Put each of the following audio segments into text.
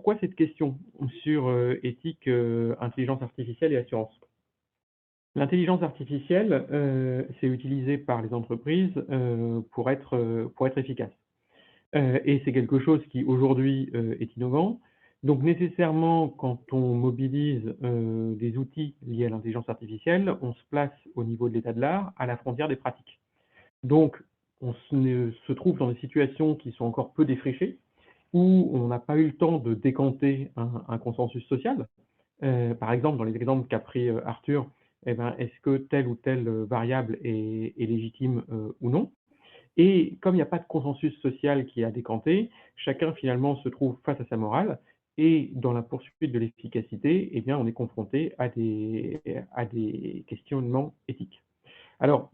pourquoi cette question sur éthique, intelligence artificielle et assurance? L'intelligence artificielle, c'est utilisé par les entreprises pour être efficace. Et c'est quelque chose qui aujourd'hui est innovant. Donc nécessairement, quand on mobilise des outils liés à l'intelligence artificielle, on se place au niveau de l'état de l'art, à la frontière des pratiques. Donc, se trouve dans des situations qui sont encore peu défrichées, où on n'a pas eu le temps de décanter un consensus social. Par exemple, dans les exemples qu'a pris Arthur, eh ben, est-ce que telle ou telle variable est légitime ou non? Et comme il n'y a pas de consensus social qui est à décanter, chacun finalement se trouve face à sa morale et dans la poursuite de l'efficacité, eh bien, on est confronté à des questionnements éthiques. Alors,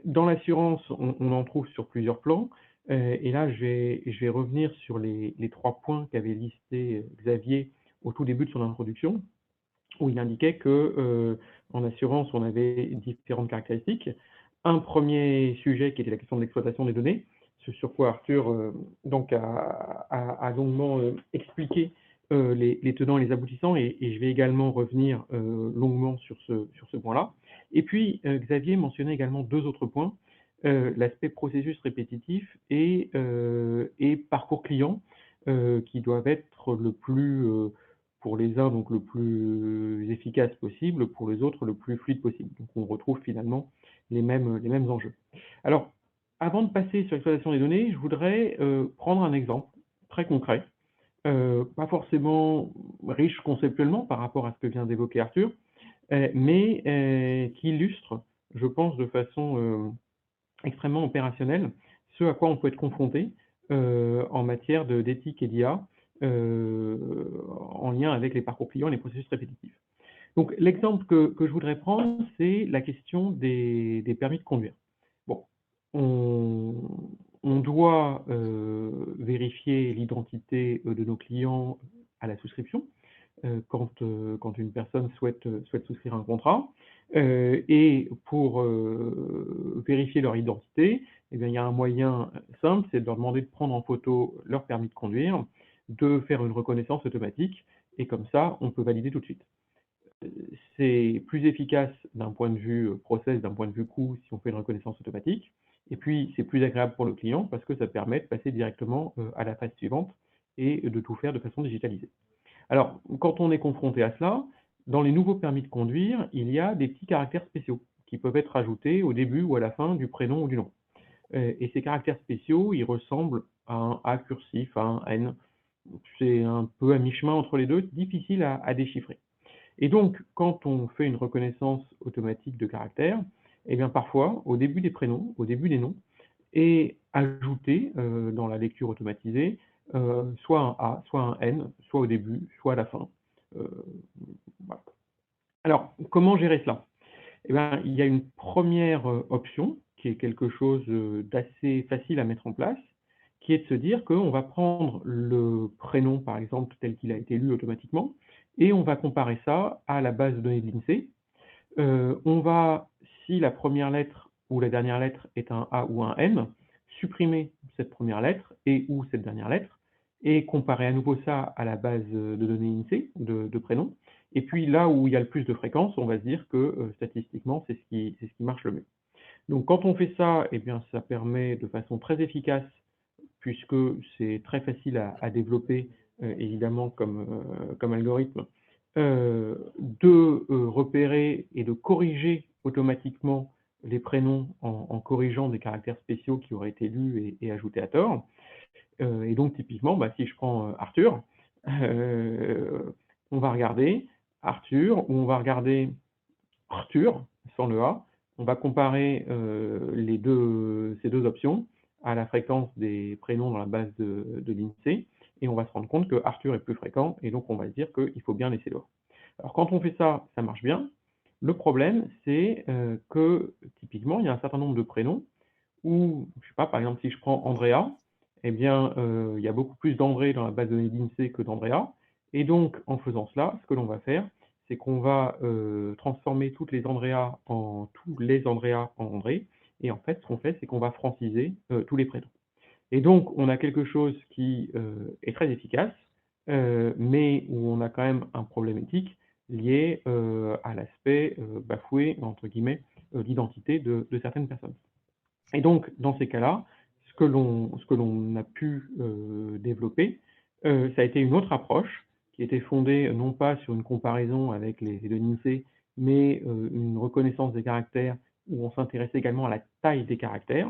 dans l'assurance, on en trouve sur plusieurs plans. Et là, je vais revenir sur les 3 points qu'avait listés Xavier au tout début de son introduction, où il indiquait que en assurance, on avait différentes caractéristiques. Un premier sujet qui était la question de l'exploitation des données, ce sur quoi Arthur donc a longuement expliqué les tenants et les aboutissants, et je vais également revenir longuement sur ce point-là. Et puis, Xavier mentionnait également deux autres points, l'aspect processus répétitif et parcours client, qui doivent être le plus, pour les uns, donc le plus efficace possible, pour les autres, le plus fluide possible. Donc on retrouve finalement les mêmes enjeux. Alors, avant de passer sur l'exploitation des données, je voudrais prendre un exemple très concret, pas forcément riche conceptuellement par rapport à ce que vient d'évoquer Arthur, mais qui illustre, je pense, de façon extrêmement opérationnelle, ce à quoi on peut être confronté en matière d'éthique et d'IA, en lien avec les parcours clients et les processus répétitifs. Donc l'exemple que je voudrais prendre, c'est la question des permis de conduire. Bon, on, on doit vérifier l'identité de nos clients à la souscription, quand une personne souhaite souscrire un contrat. Et pour vérifier leur identité, eh bien, il y a un moyen simple, c'est de leur demander de prendre en photo leur permis de conduire, de faire une reconnaissance automatique, et comme ça, on peut valider tout de suite. C'est plus efficace d'un point de vue process, d'un point de vue coût, si on fait une reconnaissance automatique. Et puis, c'est plus agréable pour le client parce que ça permet de passer directement à la phase suivante et de tout faire de façon digitalisée. Alors, quand on est confronté à cela, dans les nouveaux permis de conduire, il y a des petits caractères spéciaux qui peuvent être ajoutés au début ou à la fin du prénom ou du nom. Et ces caractères spéciaux, ils ressemblent à un A cursif, à un N. C'est un peu à mi-chemin entre les deux, difficile à déchiffrer. Et donc, quand on fait une reconnaissance automatique de caractères, eh bien parfois, au début des prénoms, au début des noms, est ajouté dans la lecture automatisée soit un A, soit un N, soit au début, soit à la fin. Euh, voilà. Alors, comment gérer cela? Eh bien, il y a une première option qui est quelque chose d'assez facile à mettre en place, qui est de se dire qu'on va prendre le prénom, par exemple, tel qu'il a été lu automatiquement, et on va comparer ça à la base de données de l'INSEE. On va, si la première lettre ou la dernière lettre est un A ou un N, supprimer cette première lettre et ou cette dernière lettre, et comparer à nouveau ça à la base de données INSEE, de prénom. Et puis là où il y a le plus de fréquences, on va se dire que statistiquement, c'est ce qui marche le mieux. Donc quand on fait ça, eh bien, ça permet de façon très efficace, puisque c'est très facile à développer, évidemment, comme algorithme, de repérer et de corriger automatiquement les prénoms en corrigeant des caractères spéciaux qui auraient été lus et ajoutés à tort. Et donc typiquement, bah, si je prends Arthur, on va regarder Arthur, ou on va regarder Arthur, sans le A, on va comparer ces deux options à la fréquence des prénoms dans la base de l'INSEE, et on va se rendre compte que Arthur est plus fréquent, et donc on va se dire qu'il faut bien laisser l'or. Alors quand on fait ça, ça marche bien. Le problème, c'est que typiquement, il y a un certain nombre de prénoms où, je sais pas, par exemple, si je prends Andrea, eh bien, il y a beaucoup plus d'André dans la base de données d'INSEE que d'Andrea. Et donc, en faisant cela, ce que l'on va faire, c'est qu'on va transformer tous les Andrea en André. Et en fait, ce qu'on fait, c'est qu'on va franciser tous les prénoms. Et donc, on a quelque chose qui est très efficace, mais où on a quand même un problème éthique lié à l'aspect bafoué, entre guillemets, l'identité de certaines personnes. Et donc, dans ces cas-là, ce que l'on a pu développer, ça a été une autre approche qui était fondée non pas sur une comparaison avec les données INSEE, mais une reconnaissance des caractères où on s'intéresse également à la taille des caractères.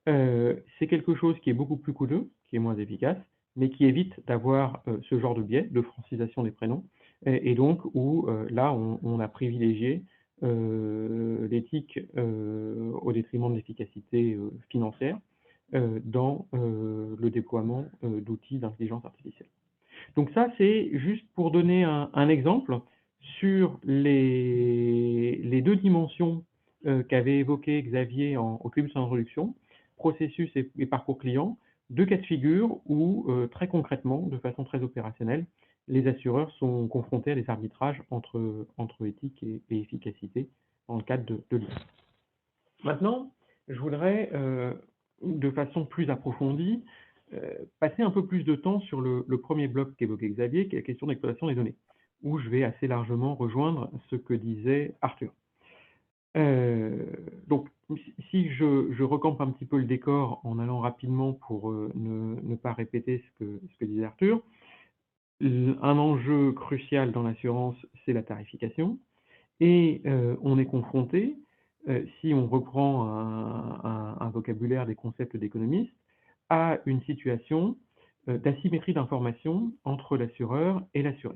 C'est quelque chose qui est beaucoup plus coûteux, qui est moins efficace, mais qui évite d'avoir ce genre de biais de francisation des prénoms, et donc où là, on a privilégié l'éthique au détriment de l'efficacité financière dans le déploiement d'outils d'intelligence artificielle. Donc ça, c'est juste pour donner un exemple sur les deux dimensions qu'avait évoqué Xavier au début de son introduction, processus et parcours client, deux cas de figure où, très concrètement, de façon très opérationnelle, les assureurs sont confrontés à des arbitrages entre éthique et efficacité dans le cadre de l'IA. Maintenant, je voudrais, de façon plus approfondie, passer un peu plus de temps sur le premier bloc qu'évoquait Xavier, qui est la question d'exploitation des données, où je vais assez largement rejoindre ce que disait Arthur. Donc, si je recampe un petit peu le décor en allant rapidement pour ne pas répéter ce que disait Arthur, un enjeu crucial dans l'assurance, c'est la tarification. Et on est confronté, si on reprend un vocabulaire des concepts d'économistes, à une situation d'asymétrie d'information entre l'assureur et l'assuré.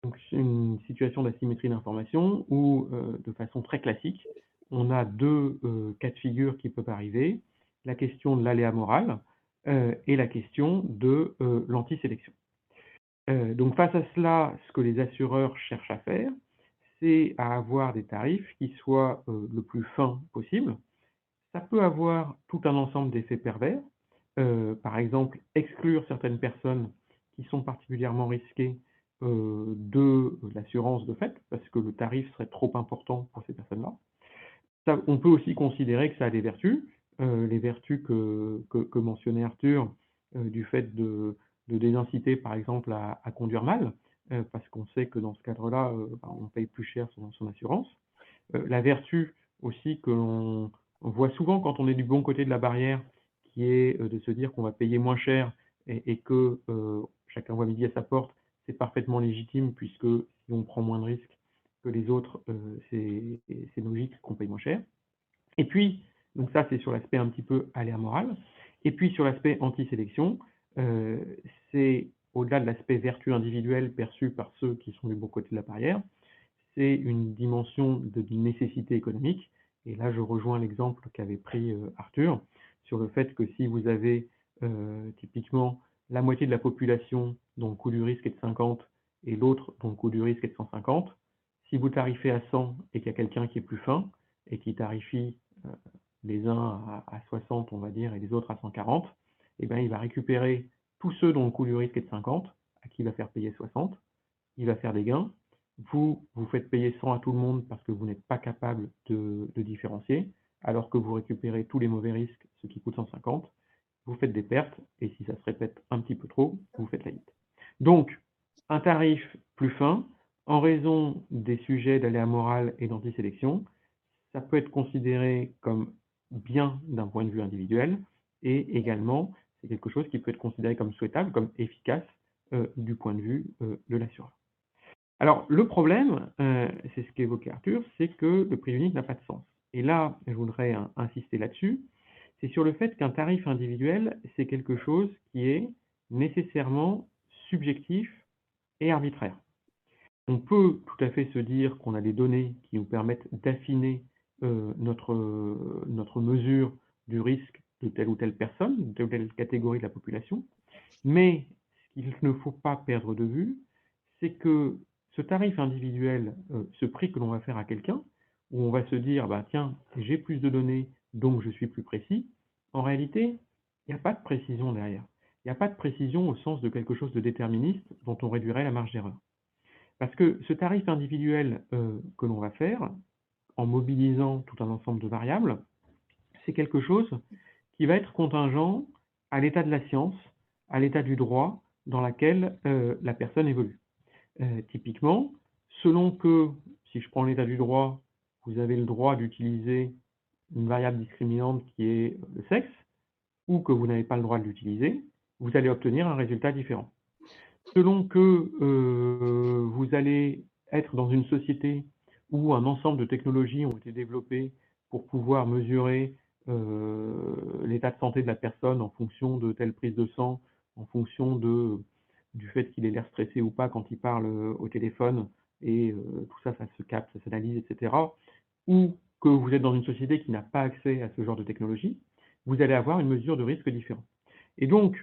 Donc c'est une situation d'asymétrie d'information où, de façon très classique, on a deux cas de figure qui peuvent arriver, la question de l'aléa moral et la question de l'antisélection. Donc face à cela, ce que les assureurs cherchent à faire, c'est à avoir des tarifs qui soient le plus fins possible. Ça peut avoir tout un ensemble d'effets pervers. Par exemple, exclure certaines personnes qui sont particulièrement risquées de l'assurance de fait, parce que le tarif serait trop important pour ces personnes-là. On peut aussi considérer que ça a des vertus, les vertus que mentionnait Arthur, du fait de désinciter par exemple à conduire mal, parce qu'on sait que dans ce cadre-là, on paye plus cher son assurance. La vertu aussi que l'on voit souvent quand on est du bon côté de la barrière, qui est de se dire qu'on va payer moins cher et que chacun voit midi à sa porte, c'est parfaitement légitime puisque si on prend moins de risques que les autres, c'est logique qu'on paye moins cher. Et puis, donc ça c'est sur l'aspect un petit peu aléa moral, et puis sur l'aspect anti-sélection, c'est au-delà de l'aspect vertu individuelle perçu par ceux qui sont du bon côté de la barrière, c'est une dimension de nécessité économique. Et là, je rejoins l'exemple qu'avait pris Arthur sur le fait que si vous avez typiquement la moitié de la population dont le coût du risque est de 50 et l'autre dont le coût du risque est de 150, si vous tarifez à 100 et qu'il y a quelqu'un qui est plus fin et qui tarifie les uns à 60, on va dire, et les autres à 140, eh bien, il va récupérer tous ceux dont le coût du risque est de 50, à qui il va faire payer 60, il va faire des gains. Vous faites payer 100 à tout le monde parce que vous n'êtes pas capable de différencier, alors que vous récupérez tous les mauvais risques, ce qui coûte 150, vous faites des pertes, et si ça se répète un petit peu trop, vous faites faillite. Donc, un tarif plus fin, en raison des sujets d'aléa moral et d'antisélection, ça peut être considéré comme bien d'un point de vue individuel, et également, c'est quelque chose qui peut être considéré comme souhaitable, comme efficace du point de vue de l'assureur. Alors, le problème, c'est ce qu'évoquait Arthur, c'est que le prix unique n'a pas de sens. Et là, je voudrais insister là-dessus, c'est sur le fait qu'un tarif individuel, c'est quelque chose qui est nécessairement subjectif et arbitraire. On peut tout à fait se dire qu'on a des données qui nous permettent d'affiner notre mesure du risque de telle ou telle personne, de telle ou telle catégorie de la population, mais ce qu'il ne faut pas perdre de vue, c'est que ce tarif individuel, ce prix que l'on va faire à quelqu'un, où on va se dire, bah, tiens, j'ai plus de données, donc je suis plus précis, en réalité, il n'y a pas de précision derrière. Il n'y a pas de précision au sens de quelque chose de déterministe dont on réduirait la marge d'erreur. Parce que ce tarif individuel que l'on va faire, en mobilisant tout un ensemble de variables, c'est quelque chose qui va être contingent à l'état de la science, à l'état du droit, dans laquelle la personne évolue. Typiquement, selon que, si je prends l'état du droit, vous avez le droit d'utiliser une variable discriminante qui est le sexe, ou que vous n'avez pas le droit de l'utiliser, vous allez obtenir un résultat différent. Selon que vous allez être dans une société où un ensemble de technologies ont été développées pour pouvoir mesurer l'état de santé de la personne en fonction de telle prise de sang, en fonction du fait qu'il ait l'air stressé ou pas quand il parle au téléphone, et tout ça, ça se capte, ça s'analyse, etc. Ou que vous êtes dans une société qui n'a pas accès à ce genre de technologie, vous allez avoir une mesure de risque différente. Et donc,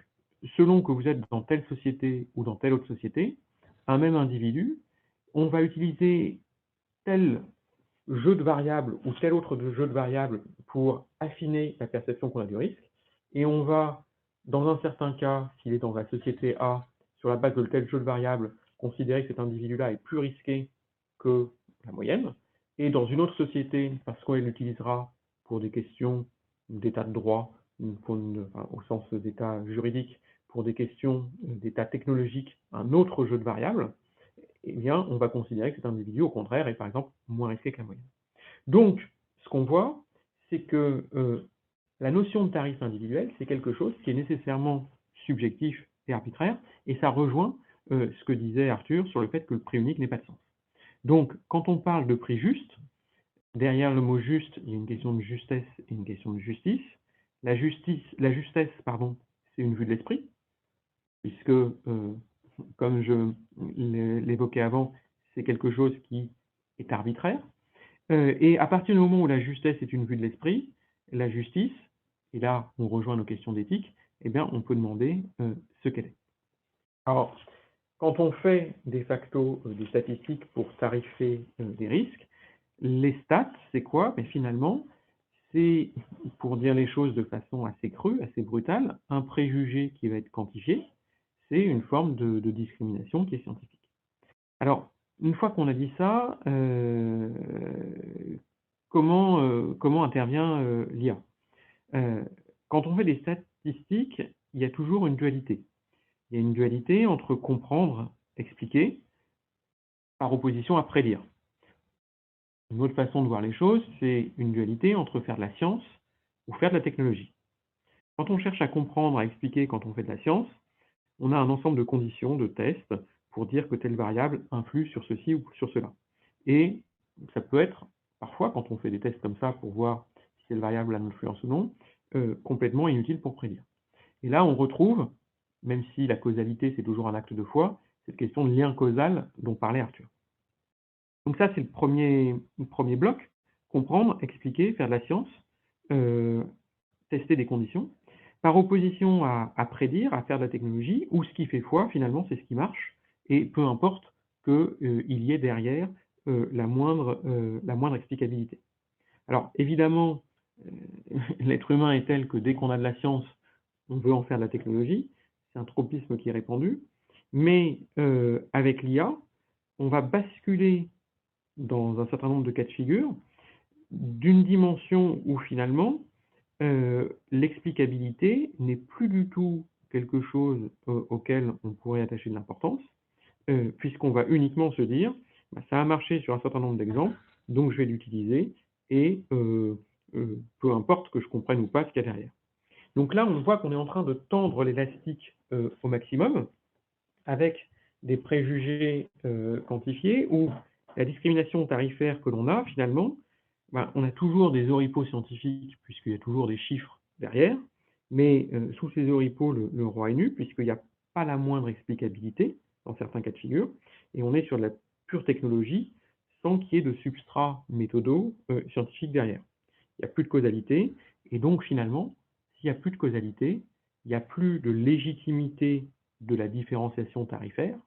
selon que vous êtes dans telle société ou dans telle autre société, un même individu, on va utiliser tel jeu de variables ou tel autre jeu de variables pour affiner la perception qu'on a du risque. Et on va, dans un certain cas, s'il est dans la société A, sur la base de tel jeu de variables, considérer que cet individu-là est plus risqué que la moyenne. Et dans une autre société, parce qu'on l'utilisera pour des questions d'état de droit, au sens d'état juridique, pour des questions d'état technologique, un autre jeu de variables, eh bien, on va considérer que cet individu, au contraire, est par exemple moins risqué que la moyenne. Donc, ce qu'on voit, c'est que la notion de tarif individuel, c'est quelque chose qui est nécessairement subjectif et arbitraire, et ça rejoint ce que disait Arthur sur le fait que le prix unique n'ait pas de sens. Donc, quand on parle de prix juste, derrière le mot juste, il y a une question de justesse et une question de justice. La justesse, pardon, c'est une vue de l'esprit, puisque, comme je l'évoquais avant, c'est quelque chose qui est arbitraire. Et à partir du moment où la justesse est une vue de l'esprit, la justice, et là on rejoint nos questions d'éthique, eh bien on peut demander ce qu'elle est. Alors, quand on fait de facto des statistiques pour tarifer des risques, les stats, c'est quoi? Mais finalement, c'est, pour dire les choses de façon assez crue, assez brutale, un préjugé qui va être quantifié, c'est une forme de discrimination qui est scientifique. Alors, une fois qu'on a dit ça, comment intervient l'IA? Quand on fait des statistiques, il y a toujours une dualité. Il y a une dualité entre comprendre, expliquer, par opposition à prédire. Une autre façon de voir les choses, c'est une dualité entre faire de la science ou faire de la technologie. Quand on cherche à comprendre, à expliquer quand on fait de la science, on a un ensemble de conditions, de tests, pour dire que telle variable influe sur ceci ou sur cela. Et ça peut être, parfois, quand on fait des tests comme ça pour voir si cette variable a une influence ou non, complètement inutile pour prédire. Et là, on retrouve, même si la causalité, c'est toujours un acte de foi, cette question de lien causal dont parlait Arthur. Donc ça, c'est le premier bloc, comprendre, expliquer, faire de la science, tester des conditions, par opposition à prédire, à faire de la technologie, où ce qui fait foi, finalement, c'est ce qui marche, et peu importe qu'il y ait derrière la moindre explicabilité. Alors, évidemment, l'être humain est tel que dès qu'on a de la science, on veut en faire de la technologie, c'est un tropisme qui est répandu, mais avec l'IA, on va basculer dans un certain nombre de cas de figure, d'une dimension où finalement, l'explicabilité n'est plus du tout quelque chose auquel on pourrait attacher de l'importance, puisqu'on va uniquement se dire, bah, ça a marché sur un certain nombre d'exemples, donc je vais l'utiliser, et peu importe que je comprenne ou pas ce qu'il y a derrière. Donc là, on voit qu'on est en train de tendre l'élastique au maximum, avec des préjugés quantifiés, où la discrimination tarifaire que l'on a, finalement, ben, on a toujours des oripeaux scientifiques, puisqu'il y a toujours des chiffres derrière, mais sous ces oripeaux, le roi est nu, puisqu'il n'y a pas la moindre explicabilité dans certains cas de figure, et on est sur de la pure technologie, sans qu'il y ait de substrat méthodo scientifique derrière. Il n'y a plus de causalité, et donc finalement, s'il n'y a plus de causalité, il n'y a plus de légitimité de la différenciation tarifaire,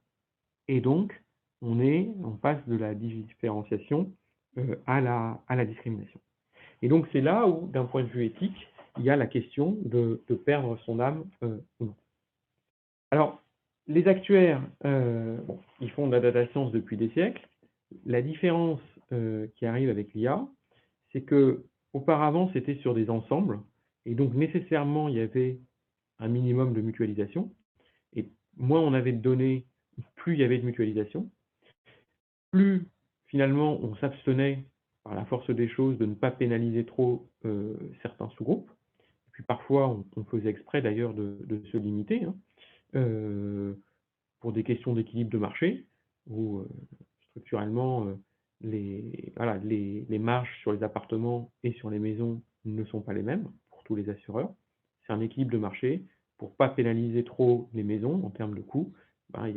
et donc on passe de la différenciation à la discrimination. Et donc c'est là où, d'un point de vue éthique, il y a la question de perdre son âme ou non. Alors, les actuaires, bon, ils font de la data science depuis des siècles. La différence qui arrive avec l'IA, c'est que auparavant c'était sur des ensembles, et donc nécessairement il y avait un minimum de mutualisation. Et moins on avait de données, plus il y avait de mutualisation. Plus finalement on s'abstenait par la force des choses de ne pas pénaliser trop certains sous-groupes. Puis parfois on faisait exprès d'ailleurs de se limiter, hein, pour des questions d'équilibre de marché, où structurellement voilà, les marges sur les appartements et sur les maisons ne sont pas les mêmes pour tous les assureurs. C'est un équilibre de marché. Pour ne pas pénaliser trop les maisons en termes de coûts, ben,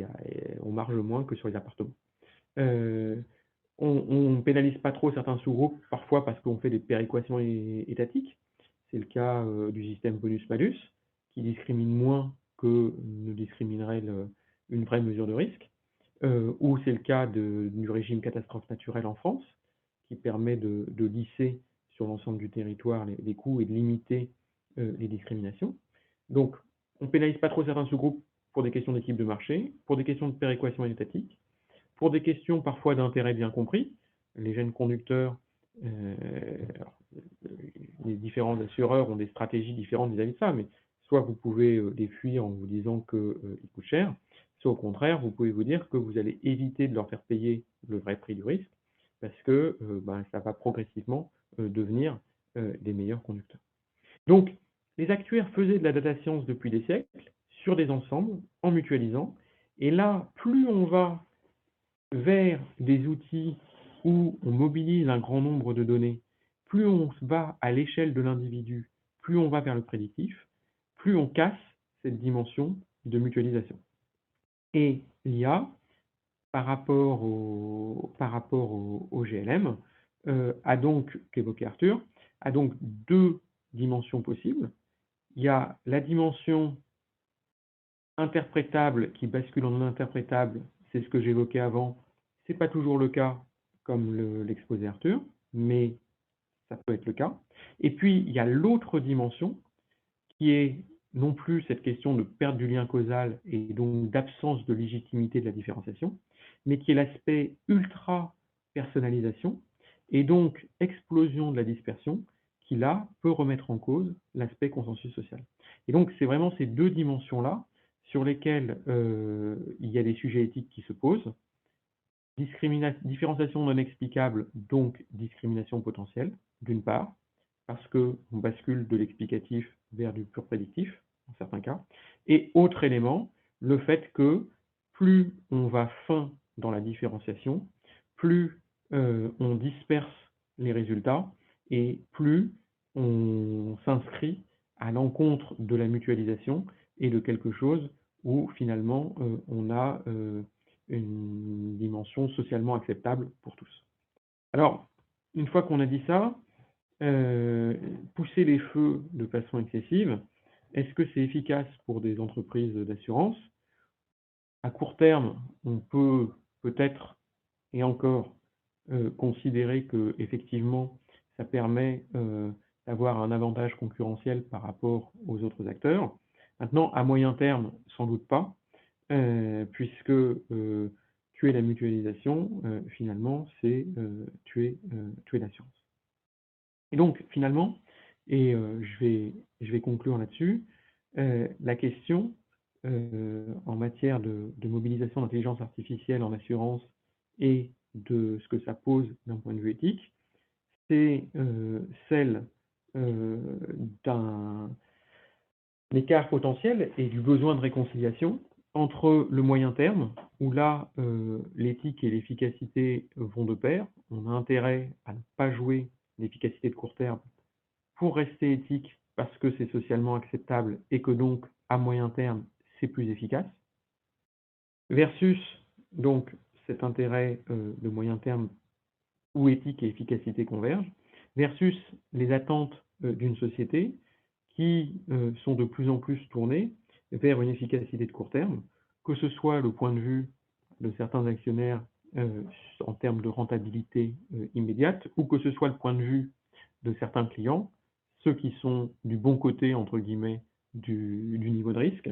on marge moins que sur les appartements. On ne pénalise pas trop certains sous-groupes, parfois parce qu'on fait des péréquations étatiques. C'est le cas du système bonus-malus, qui discrimine moins que ne discriminerait une vraie mesure de risque. Ou c'est le cas du régime catastrophe naturelle en France, qui permet de lisser sur l'ensemble du territoire les coûts et de limiter les discriminations. Donc, on ne pénalise pas trop certains sous-groupes pour des questions d'équilibre de marché, pour des questions de péréquation étatique, pour des questions parfois d'intérêt bien compris. Les jeunes conducteurs, alors, les différents assureurs ont des stratégies différentes vis-à-vis de ça, mais soit vous pouvez les fuir en vous disant qu'ils coûtent cher, soit au contraire, vous pouvez vous dire que vous allez éviter de leur faire payer le vrai prix du risque, parce que ça va progressivement devenir des meilleurs conducteurs. Donc, les actuaires faisaient de la data science depuis des siècles, sur des ensembles, en mutualisant, et là, plus on va vers des outils où on mobilise un grand nombre de données, plus on va à l'échelle de l'individu, plus on va vers le prédictif, plus on casse cette dimension de mutualisation. Et l'IA, par rapport au GLM, a donc, qu'évoquait Arthur, a donc deux dimensions possibles. Il y a la dimension interprétable qui bascule en non interprétable, c'est ce que j'évoquais avant. Ce n'est pas toujours le cas, comme l'exposait Arthur, mais ça peut être le cas. Et puis, il y a l'autre dimension, qui est non plus cette question de perte du lien causal et donc d'absence de légitimité de la différenciation, mais qui est l'aspect ultra-personnalisation et donc explosion de la dispersion, qui là peut remettre en cause l'aspect consensus social. Et donc, c'est vraiment ces deux dimensions-là sur lesquelles il y a des sujets éthiques qui se posent. Différenciation non explicable, donc discrimination potentielle, d'une part, parce qu'on bascule de l'explicatif vers du pur prédictif, dans certains cas. Et autre élément, le fait que plus on va fin dans la différenciation, plus on disperse les résultats et plus on s'inscrit à l'encontre de la mutualisation et de quelque chose où finalement on a une dimension socialement acceptable pour tous. Alors, une fois qu'on a dit ça, pousser les feux de façon excessive, est-ce que c'est efficace pour des entreprises d'assurance? À court terme, on peut peut-être, et encore, considérer que effectivement, ça permet d'avoir un avantage concurrentiel par rapport aux autres acteurs. Maintenant, à moyen terme, sans doute pas, puisque tuer la mutualisation, finalement, c'est tuer la science. Et donc, finalement, et je vais conclure là-dessus, la question en matière de mobilisation d'intelligence artificielle en assurance et de ce que ça pose d'un point de vue éthique, c'est celle d'un écart potentiel et du besoin de réconciliation entre le moyen terme, où là, l'éthique et l'efficacité vont de pair. On a intérêt à ne pas jouer l'efficacité de court terme pour rester éthique parce que c'est socialement acceptable et que donc, à moyen terme, c'est plus efficace. Versus, donc, cet intérêt de moyen terme où éthique et efficacité convergent, versus les attentes d'une société qui sont de plus en plus tournées vers une efficacité de court terme, que ce soit le point de vue de certains actionnaires en termes de rentabilité immédiate, ou que ce soit le point de vue de certains clients, ceux qui sont du bon côté, entre guillemets, du niveau de risque,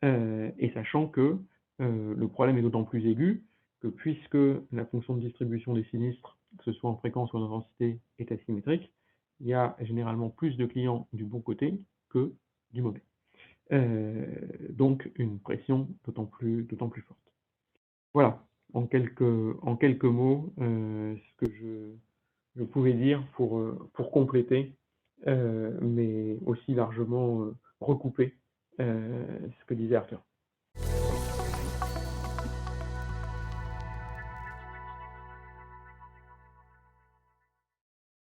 et sachant que le problème est d'autant plus aigu que puisque la fonction de distribution des sinistres, que ce soit en fréquence ou en intensité, est asymétrique, il y a généralement plus de clients du bon côté que du mauvais. donc une pression d'autant plus forte. Voilà, en quelques mots, ce que je pouvais dire pour compléter, mais aussi largement, recouper, ce que disait Arthur.